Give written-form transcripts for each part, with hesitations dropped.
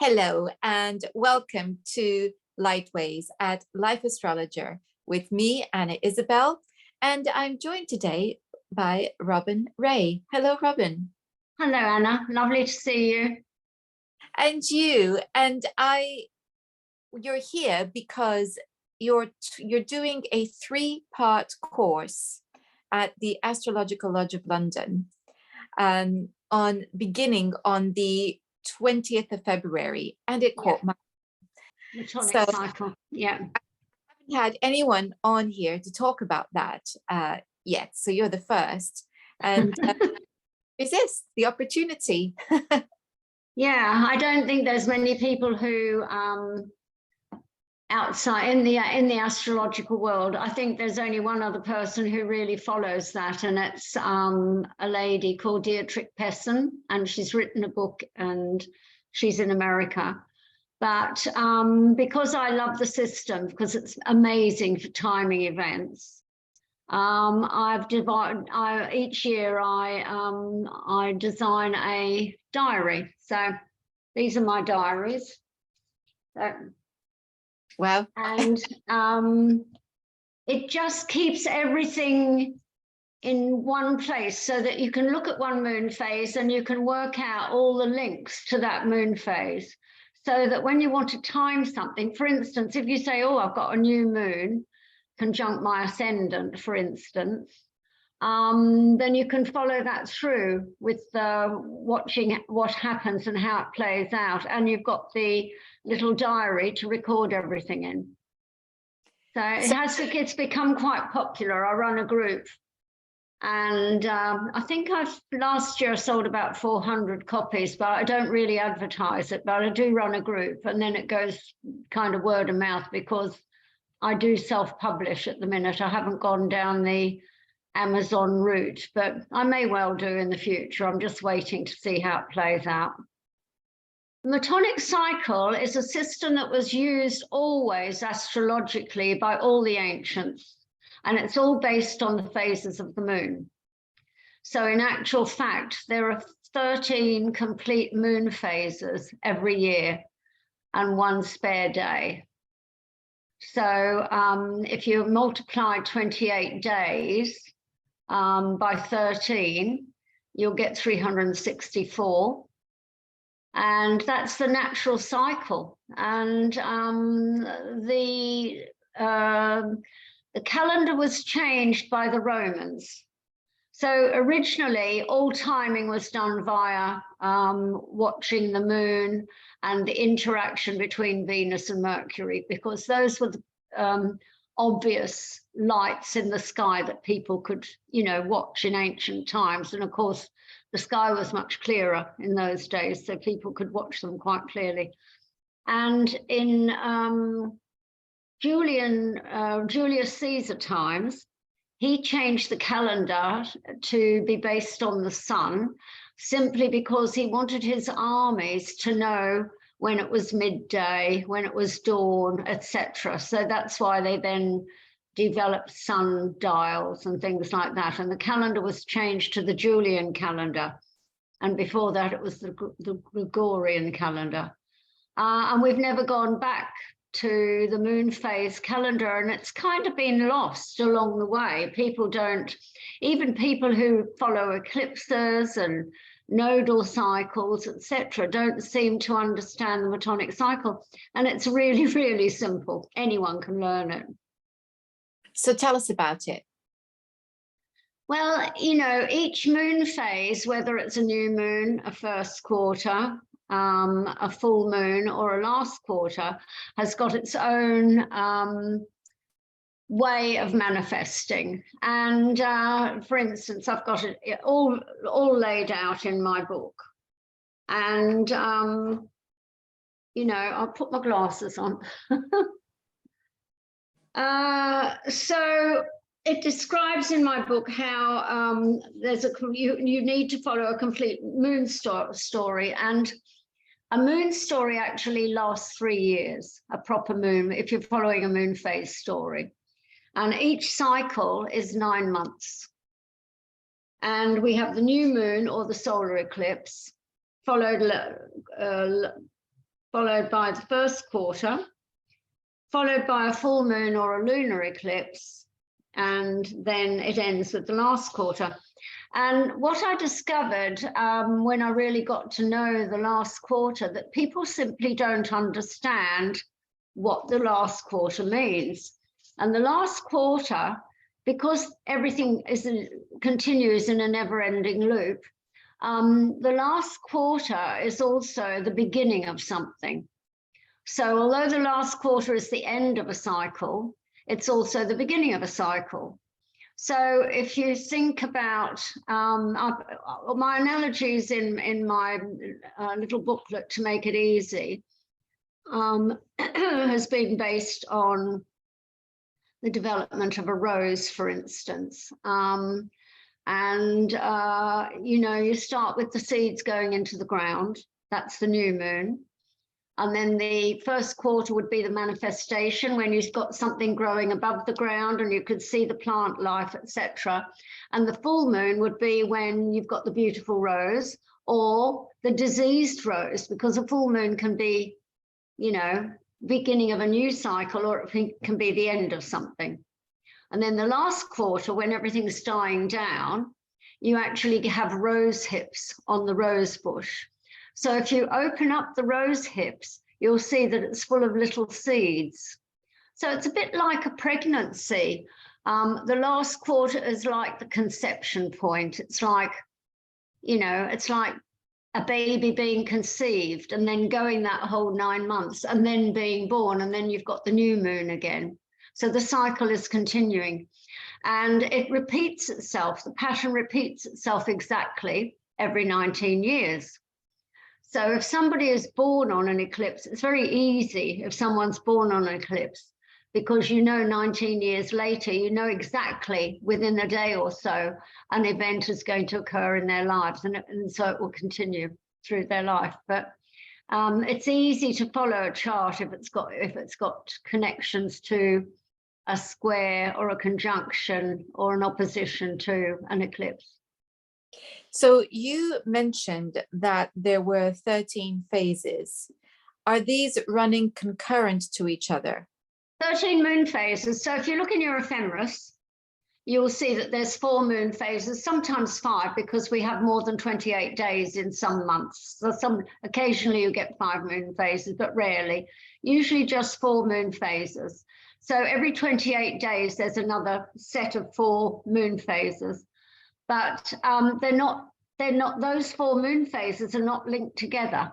Hello and welcome to Lightways at Life Astrologer with me, Anna Isabel, and I'm joined today by Robyn Ray. Hello, Robyn. Hello, Anna. Lovely to see you. And you. And you're here because you're doing a 3-part course at the Astrological Lodge of London, beginning on the 20th of February, and it caught my Metonic Cycle. Yeah. I haven't had anyone on here to talk about that yet, so you're the first, and resist the opportunity. Yeah, I don't think there's many people who outside in the astrological world. I think there's only one other person who really follows that, and it's a lady called Dietrich Pesson, and she's written a book and she's in America. But because I love the system, because it's amazing for timing events, I've divided. Each year I design a diary. So these are my diaries. So, wow. And it just keeps everything in one place so that you can look at one moon phase and you can work out all the links to that moon phase. So that when you want to time something, for instance, if you say, oh, I've got a new moon, conjunct my ascendant, for instance, then you can follow that through with watching what happens and how it plays out. And you've got the little diary to record everything in. So it's become quite popular. I run a group. And I think last year I sold about 400 copies, but I don't really advertise it, but I do run a group, and then it goes kind of word of mouth because I do self-publish at the minute. I haven't gone down the Amazon route, but I may well do in the future. I'm just waiting to see how it plays out. The Metonic Cycle is a system that was used always astrologically by all the ancients. And it's all based on the phases of the moon. So in actual fact, there are 13 complete moon phases every year and one spare day. So if you multiply 28 days by 13, you'll get 364. And that's the natural cycle. And the calendar was changed by the Romans. So originally, all timing was done via watching the moon and the interaction between Venus and Mercury, because those were the obvious lights in the sky that people could, watch in ancient times. And of course, the sky was much clearer in those days, so people could watch them quite clearly. And in Julius Caesar times, he changed the calendar to be based on the sun, simply because he wanted his armies to know when it was midday, when it was dawn, etc. So that's why they then developed sun dials and things like that. And the calendar was changed to the Julian calendar. And before that, it was the Gregorian calendar. And we've never gone back to the moon phase calendar, and it's kind of been lost along the way. Even people who follow eclipses and nodal cycles, etc., don't seem to understand the Metonic cycle. And it's really, really simple. Anyone can learn it. So tell us about it. Well, each moon phase, whether it's a new moon, a first quarter, a full moon, or a last quarter, has got its own way of manifesting. And for instance, I've got it all laid out in my book. And I'll put my glasses on. So it describes in my book how you need to follow a complete moon story, and a moon story actually lasts 3 years, a proper moon, if you're following a moon phase story. And each cycle is 9 months. And we have the new moon or the solar eclipse, followed followed by the first quarter, followed by a full moon or a lunar eclipse, and then it ends with the last quarter. And what I discovered when I really got to know the last quarter, that people simply don't understand what the last quarter means. And the last quarter, because everything continues in a never-ending loop, the last quarter is also the beginning of something. So although the last quarter is the end of a cycle, it's also the beginning of a cycle. So if you think about my analogies in my little booklet to make it easy, has been based on the development of a rose, for instance. You know, you start with the seeds going into the ground. That's the new moon. And then the first quarter would be the manifestation, when you've got something growing above the ground and you could see the plant life, etc. And the full moon would be when you've got the beautiful rose or the diseased rose, because a full moon can be, you know, beginning of a new cycle, or it can be the end of something. And then the last quarter, when everything's dying down, you actually have rose hips on the rose bush. So if you open up the rose hips, you'll see that it's full of little seeds. So it's a bit like a pregnancy. The last quarter is like the conception point. It's like, you know, it's like a baby being conceived and then going that whole 9 months and then being born, and then you've got the new moon again. So the cycle is continuing and it repeats itself. The pattern repeats itself exactly every 19 years. So if somebody is born on an eclipse, it's very easy if someone's born on an eclipse, because you know 19 years later, you know exactly within a day or so, an event is going to occur in their lives, and so it will continue through their life. But it's easy to follow a chart if it's got connections to a square or a conjunction or an opposition to an eclipse. So you mentioned that there were 13 phases. Are these running concurrent to each other? 13 moon phases. So if you look in your ephemeris, you'll see that there's 4 moon phases, sometimes 5, because we have more than 28 days in some months. So occasionally you get 5 moon phases, but rarely. Usually just 4 moon phases. So every 28 days, there's another set of 4 moon phases. But those 4 moon phases are not linked together.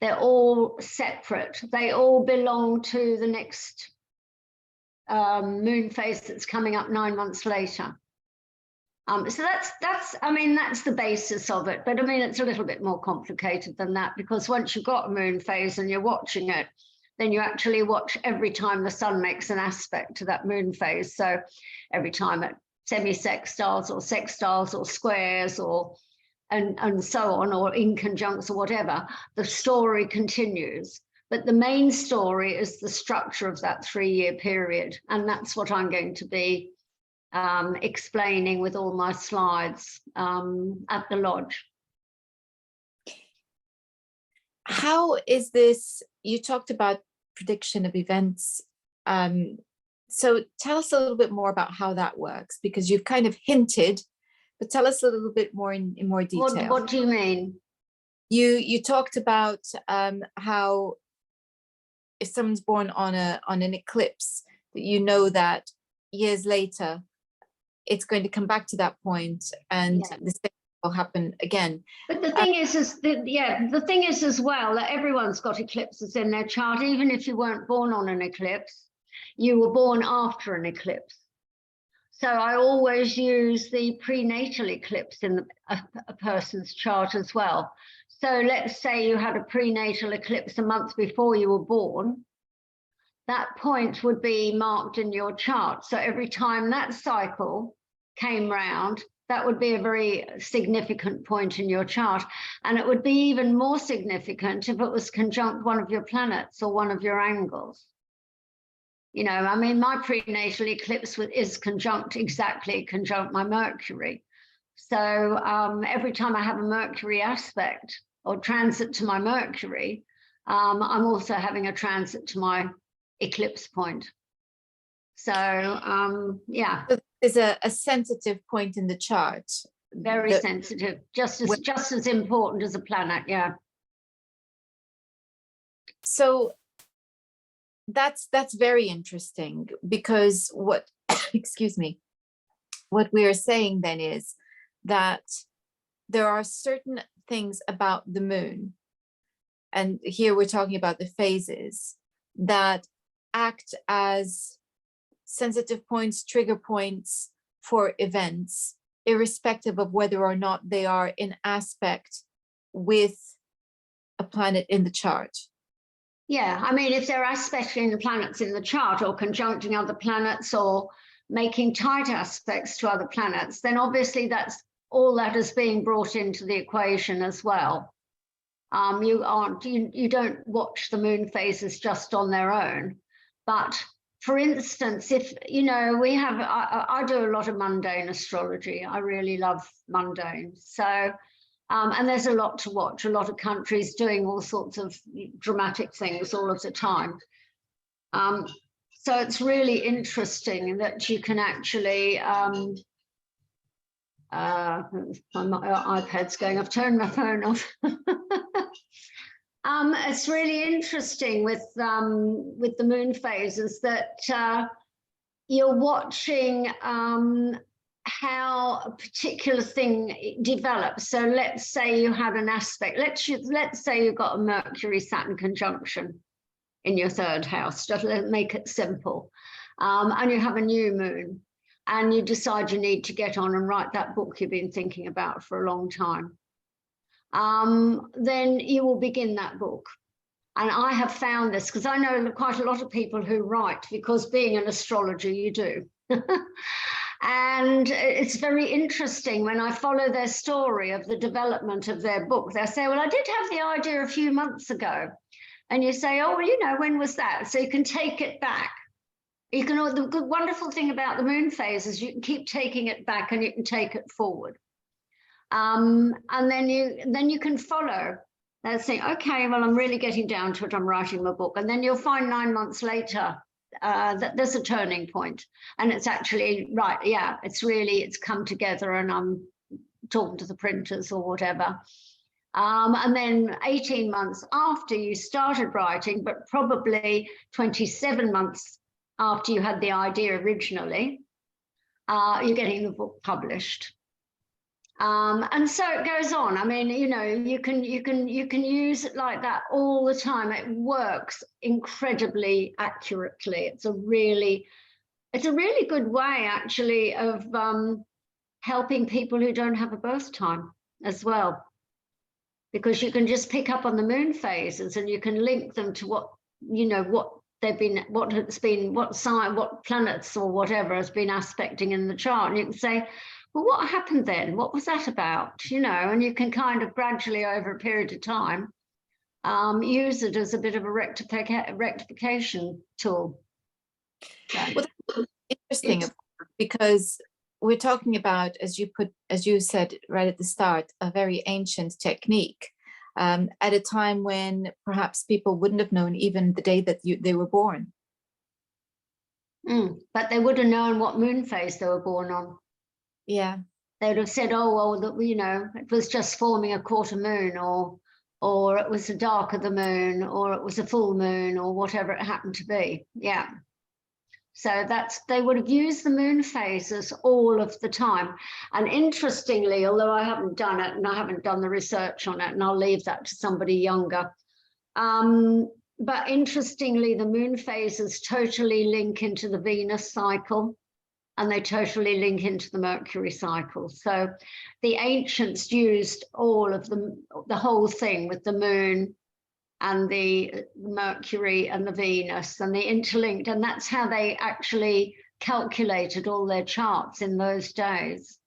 They're all separate. They all belong to the next moon phase that's coming up 9 months later. So that's the basis of it. But I mean, it's a little bit more complicated than that, because once you've got a moon phase and you're watching it, then you actually watch every time the sun makes an aspect to that moon phase. So every time it semi-sextiles or sextiles or squares and so on, or in conjuncts or whatever, the story continues. But the main story is the structure of that 3-year period. And that's what I'm going to be explaining with all my slides at the lodge. How is this? You talked about prediction of events. So tell us a little bit more about how that works, because you've kind of hinted, but tell us a little bit more in more detail. What do you mean? You talked about how if someone's born on an eclipse, that you know that years later it's going to come back to that point, and the same will happen again. But the thing the thing is as well that everyone's got eclipses in their chart, even if you weren't born on an eclipse, you were born after an eclipse. So I always use the prenatal eclipse in a person's chart as well. So let's say you had a prenatal eclipse a month before you were born. That point would be marked in your chart. So every time that cycle came round, that would be a very significant point in your chart. And it would be even more significant if it was conjunct one of your planets or one of your angles. You know, I mean, my prenatal eclipse is exactly conjunct my Mercury. So every time I have a Mercury aspect or transit to my Mercury, I'm also having a transit to my eclipse point. So yeah. So there's a sensitive point in the chart. Very sensitive, just as important as a planet, yeah. So that's very interesting, because what excuse me, what we are saying then is that there are certain things about the moon, and here we're talking about the phases, that act as sensitive points, trigger points for events, irrespective of whether or not they are in aspect with a planet in the chart. Yeah, I mean, if they're aspecting the planets in the chart, or conjuncting other planets, or making tight aspects to other planets, then obviously that's all that is being brought into the equation as well. You don't watch the moon phases just on their own. But for instance, if, you know, I do a lot of mundane astrology. I really love mundane. So, and there's a lot to watch, a lot of countries doing all sorts of dramatic things all of the time. So it's really interesting that you can actually, my iPad's going, I've turned my phone off. It's really interesting with the moon phases that you're watching how a particular thing develops. So let's say you had an aspect, let's say you've got a Mercury-Saturn conjunction in your third house, just make it simple. And you have a new moon, and you decide you need to get on and write that book you've been thinking about for a long time. Then you will begin that book. And I have found this because I know quite a lot of people who write, because being an astrologer, you do. And it's very interesting when I follow their story of the development of their book. They'll say, well, I did have the idea a few months ago. And you say, oh, well, you know, when was that? So you can take it back. You can, the good, wonderful thing about the moon phase is you can keep taking it back, and you can take it forward. And then you can follow. They'll say, okay, well, I'm really getting down to it. I'm writing my book. And then you'll find 9 months later that there's a turning point. And it's actually, right, yeah, it's come together, and I'm talking to the printers or whatever. And then 18 months after you started writing, but probably 27 months after you had the idea originally, you're getting the book published. And so it goes on. I mean, you know, you can use it like that all the time. It works incredibly accurately. It's a really good way, actually, of helping people who don't have a birth time as well, because you can just pick up on the moon phases, and you can link them to what, you know, what they've been, what it's been, what sign, what planets or whatever has been aspecting in the chart, and you can say, well, what happened then? What was that about? You know, and you can kind of gradually, over a period of time, use it as a bit of a rectification tool. Well, that's interesting, because we're talking about, as you said right at the start, a very ancient technique, at a time when perhaps people wouldn't have known even the day that they were born. But they would have known what moon phase they were born on. Yeah. They would have said, oh, well, you know, it was just forming a quarter moon, or it was a dark of the moon, or it was a full moon, or whatever it happened to be. Yeah. So they would have used the moon phases all of the time. And interestingly, although I haven't done it, and I haven't done the research on it, and I'll leave that to somebody younger, but interestingly, the moon phases totally link into the Venus cycle, and they totally link into the Mercury cycle. So the ancients used all of the whole thing with the moon and the Mercury and the Venus, and they interlinked, and that's how they actually calculated all their charts in those days.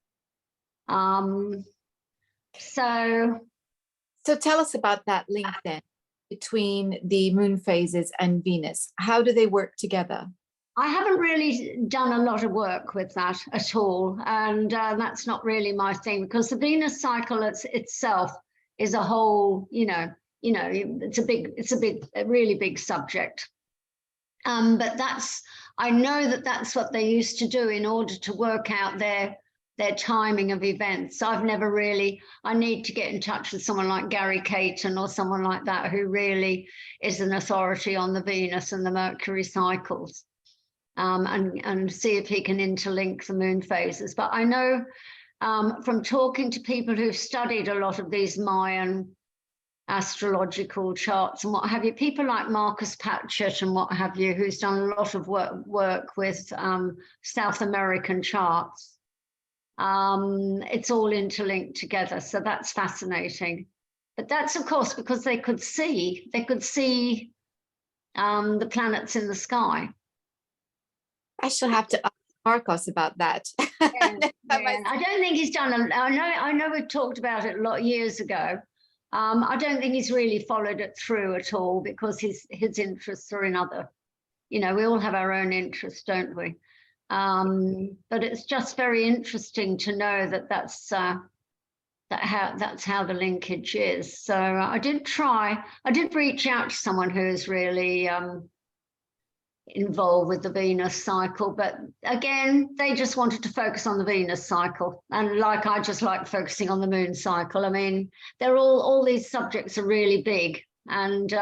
So tell us about that link then between the moon phases and Venus. How do they work together? I haven't really done a lot of work with that at all, and that's not really my thing, because the Venus cycle itself is a whole, you know, you know, it's a really big subject. But I know that's what they used to do in order to work out their timing of events. I've never really, I need to get in touch with someone like Gary Caton or someone like that who really is an authority on the Venus and the Mercury cycles, and see if he can interlink the moon phases. But I know from talking to people who've studied a lot of these Mayan astrological charts and what have you, people like Marcus Patchett and what have you, who's done a lot of work with South American charts. It's all interlinked together, so that's fascinating. But that's, of course, because they could see the planets in the sky. I shall have to ask Marcos about that. Yeah. I don't think he's done. I know we've talked about it a lot years ago. I don't think he's really followed it through at all, because his interests are in other. You know, we all have our own interests, don't we? But it's just very interesting to know that's how the linkage is. So I did reach out to someone who is really involved with the Venus cycle, but again, they just wanted to focus on the Venus cycle, and I just like focusing on the moon cycle. I mean, they're all these subjects are really big, and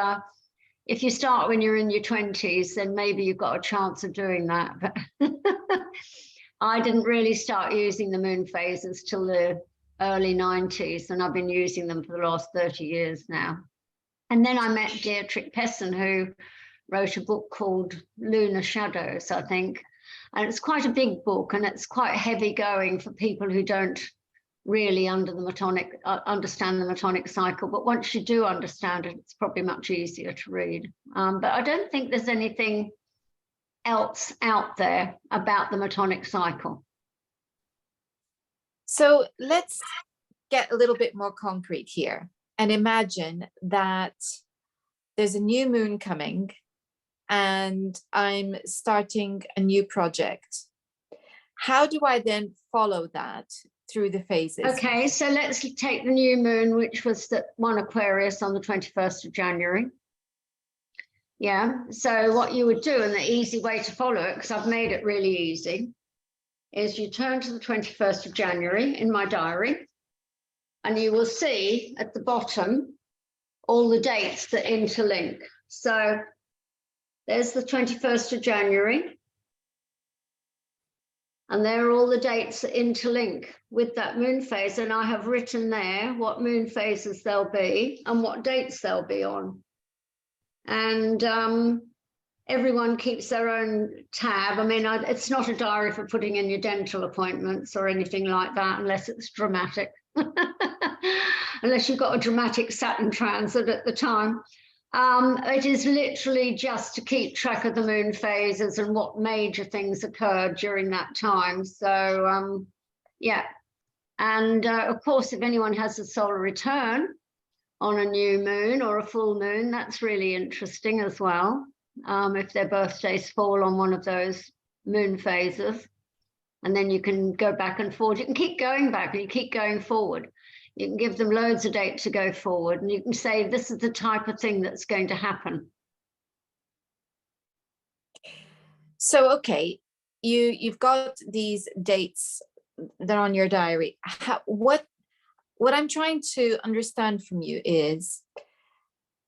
if you start when you're in your 20s, then maybe you've got a chance of doing that. But I didn't really start using the moon phases till the early 90s, and I've been using them for the last 30 years now. And then I met Dietrich Pesson, who wrote a book called Lunar Shadows, I think. And it's quite a big book, and it's quite heavy going for people who don't really understand the Metonic cycle. But once you do understand it, it's probably much easier to read. But I don't think there's anything else out there about the Metonic cycle. So let's get a little bit more concrete here and imagine that there's a new moon coming and I'm starting a new project. How do I then follow that through the phases? Okay, so let's take the new moon, which was the one Aquarius on the 21st of January. Yeah, so what you would do, and the easy way to follow it, because I've made it really easy, is you turn to the 21st of January in my diary, and you will see at the bottom all the dates that interlink. So there's the 21st of January. And there are all the dates that interlink with that moon phase. And I have written there what moon phases they'll be and what dates they'll be on. And everyone keeps their own tab. I mean, it's not a diary for putting in your dental appointments or anything like that, unless it's dramatic. Unless you've got a dramatic Saturn transit at the time. It is literally just to keep track of the moon phases and what major things occurred during that time. So, yeah. And of course, if anyone has a solar return on a new moon or a full moon, that's really interesting as well. If their birthdays fall on one of those moon phases. And then you can go back and forward. You can keep going back and you keep going forward. You can give them loads of date to go forward, and you can say, this is the type of thing that's going to happen. So, okay, you've got these dates that are on your diary. What I'm trying to understand from you is,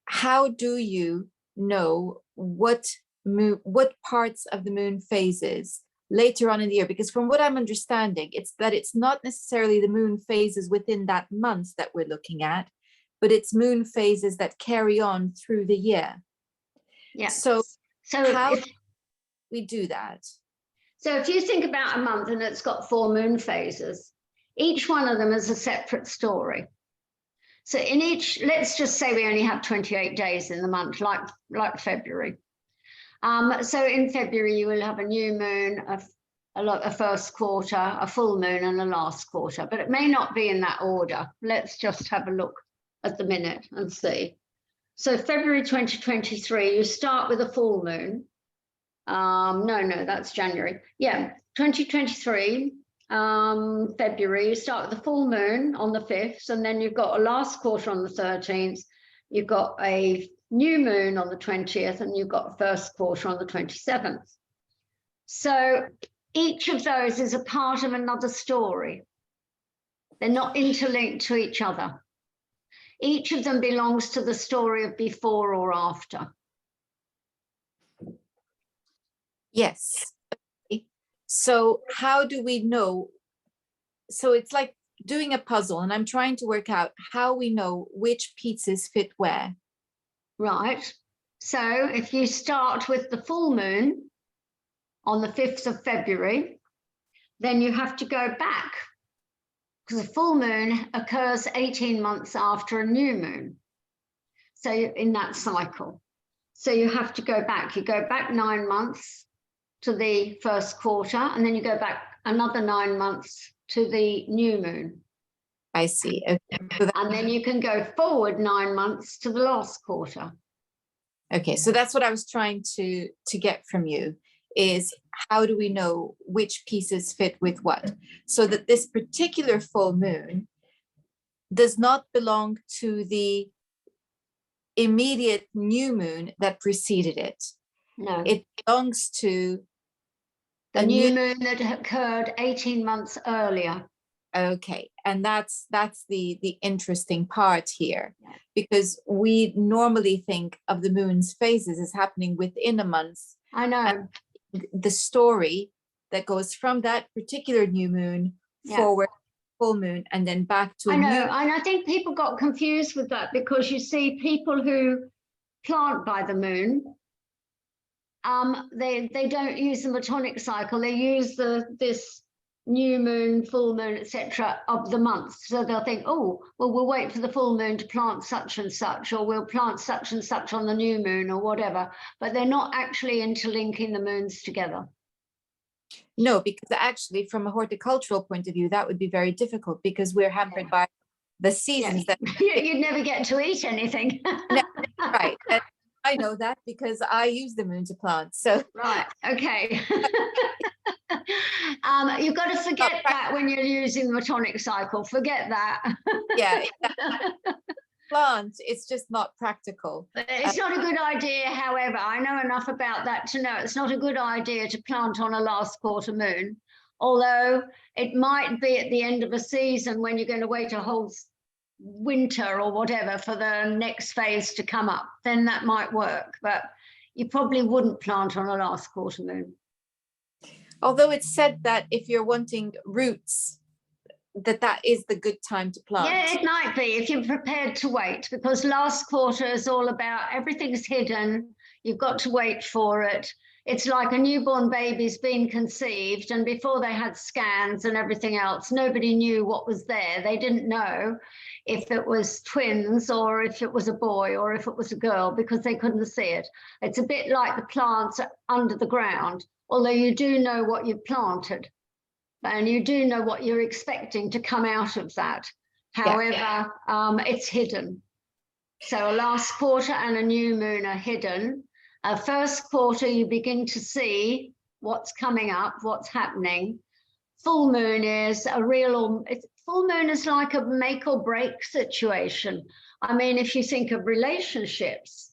how do you know what parts of the moon phases later on in the year? Because from what I'm understanding, it's not necessarily the moon phases within that month that we're looking at, but it's moon phases that carry on through the year. Yeah. So how do we do that? So if you think about a month and it's got 4 moon phases, each one of them is a separate story. So in each, let's just say we only have 28 days in the month, like February. So in February, you will have a new moon, a first quarter, a full moon, and a last quarter, but it may not be in that order. Let's just have a look at the minute and see. So February 2023, you start with a full moon. No, that's January. Yeah, 2023, February, you start with a full moon on the 5th, and then you've got a last quarter on the 13th, you've got a new moon on the 20th, and you've got first quarter on the 27th. So each of those is a part of another story. They're not interlinked to each other. Each of them belongs to the story of before or after. Yes. Okay. So how do we know? So it's like doing a puzzle, and I'm trying to work out how we know which pieces fit where. Right. So if you start with the full moon on the 5th of February, then you have to go back, because a full moon occurs 18 months after a new moon. So in that cycle. So you have to go back. You go back 9 months to the first quarter, and then you go back another 9 months to the new moon. I see. Okay. So And then you can go forward 9 months to the last quarter. okay, so that's what I was trying to get from you, is how do we know which pieces fit with what? So that this particular full moon does not belong to the immediate new moon that preceded it. No. It belongs to the new moon that occurred 18 months earlier. Okay, and that's the interesting part here, because we normally think of the moon's phases as happening within a month. I know. The story that goes from that particular new moon forward, full moon, and then back to a new. And I think people got confused with that, because you see people who plant by the moon, they don't use the Metonic cycle. They use this new moon, full moon, etc. of the months. So they'll think, oh, well, we'll wait for the full moon to plant such and such, or we'll plant such and such on the new moon, or whatever. But they're not actually interlinking the moons together. No, because actually, from a horticultural point of view, that would be very difficult, because we're hampered by the seasons. That you'd never get to eat anything. No, right. And I know that because I use the moon to plant. So right, okay. You've got to forget that when you're using the Metonic cycle. Forget that. Yeah, exactly. Plant, it's just not practical. It's not a good idea, however. I know enough about that to know it's not a good idea to plant on a last quarter moon, although it might be at the end of a season when you're going to wait a whole winter or whatever for the next phase to come up. Then that might work, but you probably wouldn't plant on a last quarter moon. Although it's said that if you're wanting roots, that is the good time to plant. Yeah, it might be if you're prepared to wait, because last quarter is all about everything's hidden. You've got to wait for it. It's like a newborn baby's been conceived, and before they had scans and everything else, nobody knew what was there. They didn't know if it was twins or if it was a boy or if it was a girl, because they couldn't see it. It's a bit like the plants under the ground, although you do know what you've planted. And you do know what you're expecting to come out of that. However, it's hidden. So a last quarter and a new moon are hidden. First quarter, you begin to see what's coming up, what's happening. Full moon is full moon is like a make or break situation. I mean, if you think of relationships,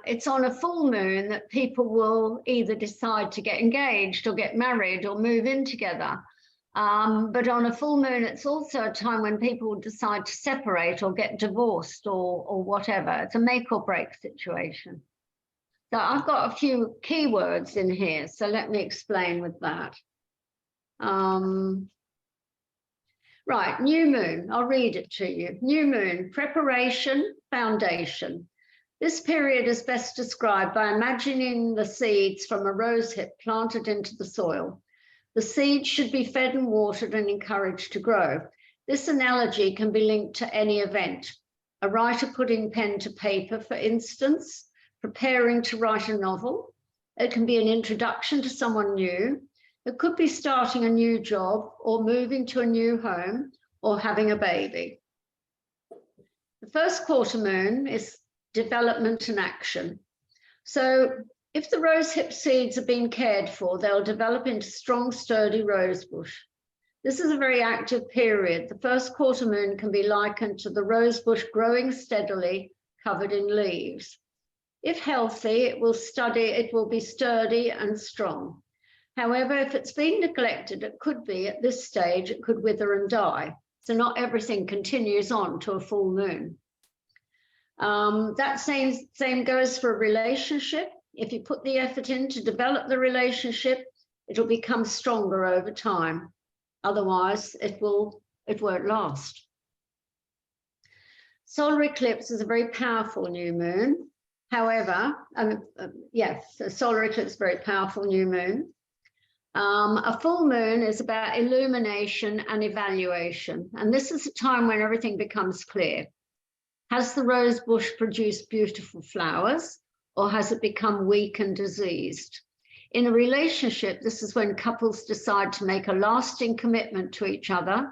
it's on a full moon that people will either decide to get engaged or get married or move in together. But on a full moon, it's also a time when people decide to separate or get divorced or whatever. It's a make or break situation. So I've got a few keywords in here, so let me explain with that. Right, new moon, I'll read it to you. New moon, preparation, foundation. This period is best described by imagining the seeds from a rosehip planted into the soil. The seeds should be fed and watered and encouraged to grow. This analogy can be linked to any event. A writer putting pen to paper, for instance, preparing to write a novel. It can be an introduction to someone new. It could be starting a new job or moving to a new home or having a baby. The first quarter moon is development and action. So if the rosehip seeds are being cared for, they'll develop into strong, sturdy rosebush. This is a very active period. The first quarter moon can be likened to the rosebush growing steadily, covered in leaves. If healthy, it will be sturdy and strong. However, if it's been neglected, it could be at this stage, it could wither and die. So not everything continues on to a full moon. That same goes for a relationship. If you put the effort in to develop the relationship, it'll become stronger over time. Otherwise, it won't last. Solar eclipse is a very powerful new moon. However, yes, a solar eclipse is a very powerful new moon. A full moon is about illumination and evaluation. And this is a time when everything becomes clear. Has the rose bush produced beautiful flowers, or has it become weak and diseased? In a relationship, this is when couples decide to make a lasting commitment to each other,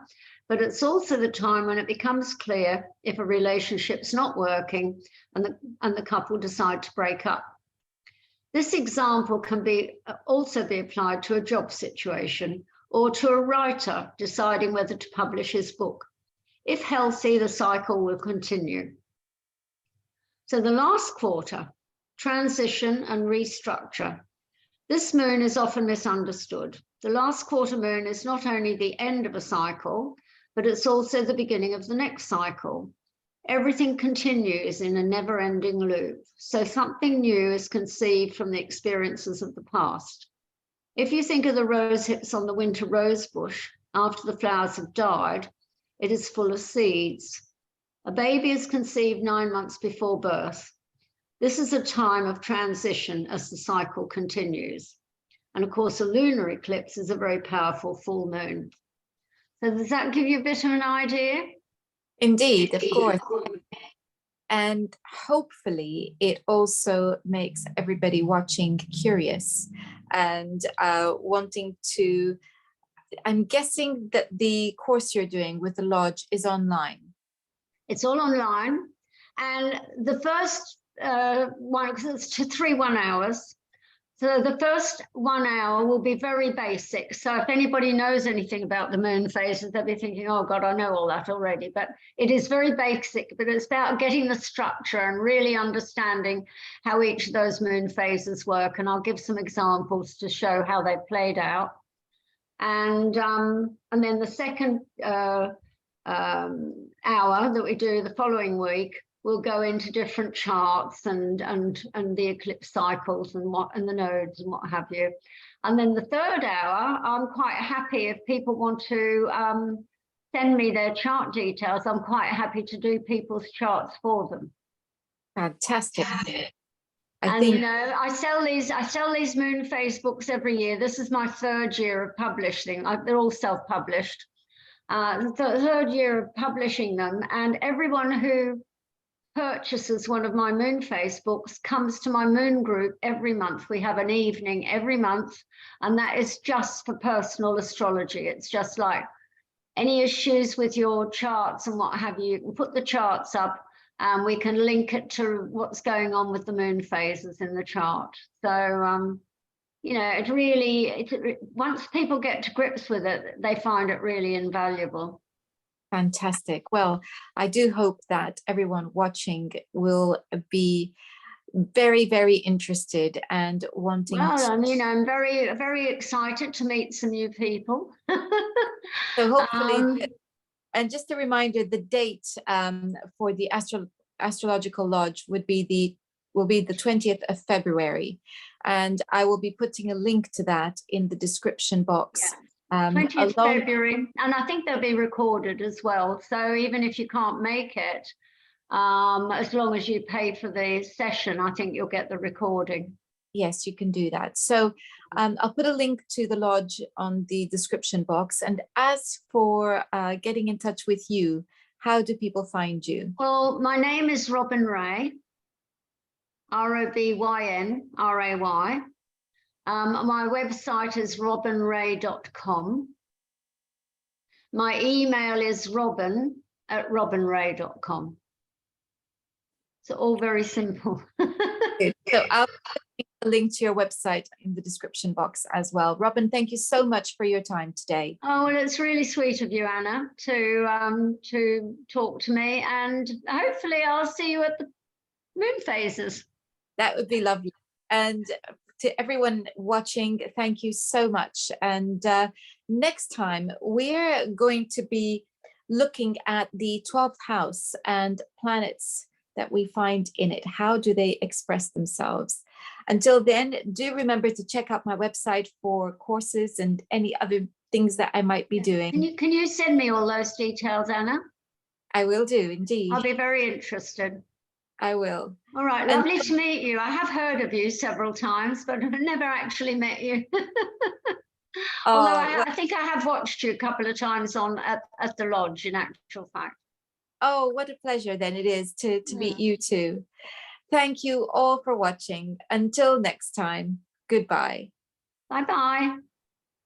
but it's also the time when it becomes clear if a relationship's not working and the couple decide to break up. This example can also be applied to a job situation or to a writer deciding whether to publish his book. If healthy, the cycle will continue. So the last quarter, transition and restructure. This moon is often misunderstood. The last quarter moon is not only the end of a cycle, but it's also the beginning of the next cycle. Everything continues in a never-ending loop. So something new is conceived from the experiences of the past. If you think of the rose hips on the winter rose bush, after the flowers have died, it is full of seeds. A baby is conceived 9 months before birth. This is a time of transition as the cycle continues. And of course, a lunar eclipse is a very powerful full moon. So does that give you a bit of an idea? Indeed, of course. And hopefully it also makes everybody watching curious and wanting to, I'm guessing that the course you're doing with the lodge is online. It's all online. And the first one, because it's 3 1 hours. So the first 1 hour will be very basic. So if anybody knows anything about the moon phases, they'll be thinking, oh God, I know all that already. But it is very basic, but it's about getting the structure and really understanding how each of those moon phases work. And I'll give some examples to show how they've played out. And then the second hour that we do the following week, we'll go into different charts and the eclipse cycles and the nodes and what have you. And then the third hour, I'm quite happy if people want to send me their chart details. I'm quite happy to do people's charts for them. Fantastic. You know, I sell these moon phase books every year. This is my 3rd year of publishing. They're all self-published. The 3rd year of publishing them, and everyone who purchases one of my moon phase books comes to my moon group every month. We have an evening every month, and that is just for personal astrology. It's just like any issues with your charts and what have you, you can put the charts up and we can link it to what's going on with the moon phases in the chart. So you know, it really, once people get to grips with it, they find it really invaluable. Fantastic. Well, I do hope that everyone watching will be very, very interested and wanting to... I mean, I'm very, very excited to meet some new people. So hopefully, and just a reminder, the date for the Astrological Lodge will be the 20th of February. And I will be putting a link to that in the description box. Yeah. 20th February, and I think they'll be recorded as well. So even if you can't make it, as long as you pay for the session, I think you'll get the recording. Yes, you can do that. So I'll put a link to the lodge on the description box. And as for getting in touch with you, how do people find you? Well, my name is Robyn Ray, ROBYNRAY. My website is robynray.com. My email is robyn@robynray.com. So all very simple. So I'll put a link to your website in the description box as well. Robyn, thank you so much for your time today. Oh, well, it's really sweet of you, Anna, to talk to me, and hopefully I'll see you at the moon phases. That would be lovely. And to everyone watching, thank you so much. And next time we're going to be looking at the 12th house and planets that we find in it. How do they express themselves? Until then, do remember to check out my website for courses and any other things that I might be doing. Can you send me all those details, Anna? I will do, indeed. I'll be very interested. I will. All right, lovely to meet you. I have heard of you several times, but I've never actually met you. Although I think I have watched you a couple of times at the lodge, in actual fact. Oh, what a pleasure then it is to meet you too. Thank you all for watching. Until next time, goodbye. Bye-bye.